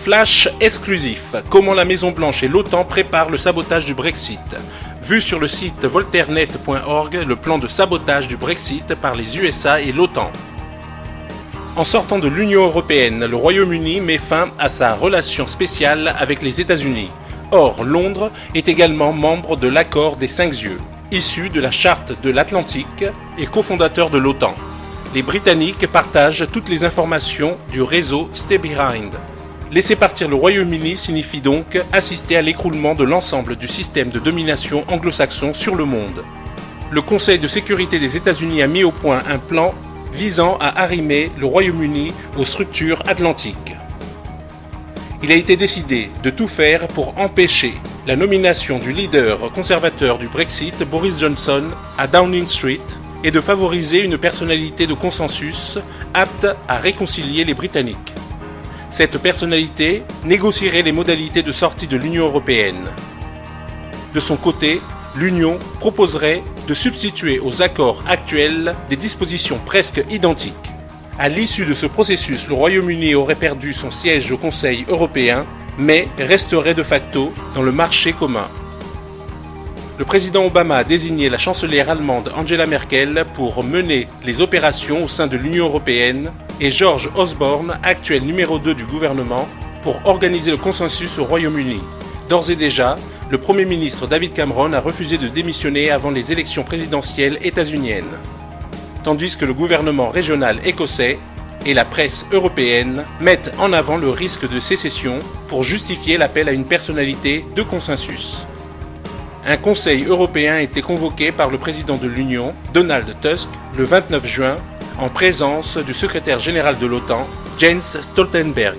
Flash exclusif. Comment la Maison-Blanche et l'OTAN préparent le sabotage du Brexit. Vu sur le site voltairenet.org le plan de sabotage du Brexit par les USA et l'OTAN. En sortant de l'Union européenne, le Royaume-Uni met fin à sa relation spéciale avec les États-Unis. Or, Londres est également membre de l'accord des 5 yeux, issu de la Charte de l'Atlantique et cofondateur de l'OTAN. Les Britanniques partagent toutes les informations du réseau Stay Behind. Laisser partir le Royaume-Uni signifie donc assister à l'écroulement de l'ensemble du système de domination anglo-saxon sur le monde. Le Conseil de sécurité des États-Unis a mis au point un plan visant à arrimer le Royaume-Uni aux structures atlantiques. Il a été décidé de tout faire pour empêcher la nomination du leader conservateur du Brexit, Boris Johnson, à Downing Street et de favoriser une personnalité de consensus apte à réconcilier les Britanniques. Cette personnalité négocierait les modalités de sortie de l'Union européenne. De son côté, l'Union proposerait de substituer aux accords actuels des dispositions presque identiques. À l'issue de ce processus, le Royaume-Uni aurait perdu son siège au Conseil européen, mais resterait de facto dans le marché commun. Le président Obama a désigné la chancelière allemande Angela Merkel pour mener les opérations au sein de l'Union européenne et George Osborne, actuel numéro 2 du gouvernement, pour organiser le consensus au Royaume-Uni. D'ores et déjà, le Premier ministre David Cameron a refusé de démissionner avant les élections présidentielles états-uniennes, tandis que le gouvernement régional écossais et la presse européenne mettent en avant le risque de sécession pour justifier l'appel à une personnalité de consensus. Un conseil européen a été convoqué par le président de l'Union, Donald Tusk, le 29 juin, en présence du secrétaire général de l'OTAN, Jens Stoltenberg.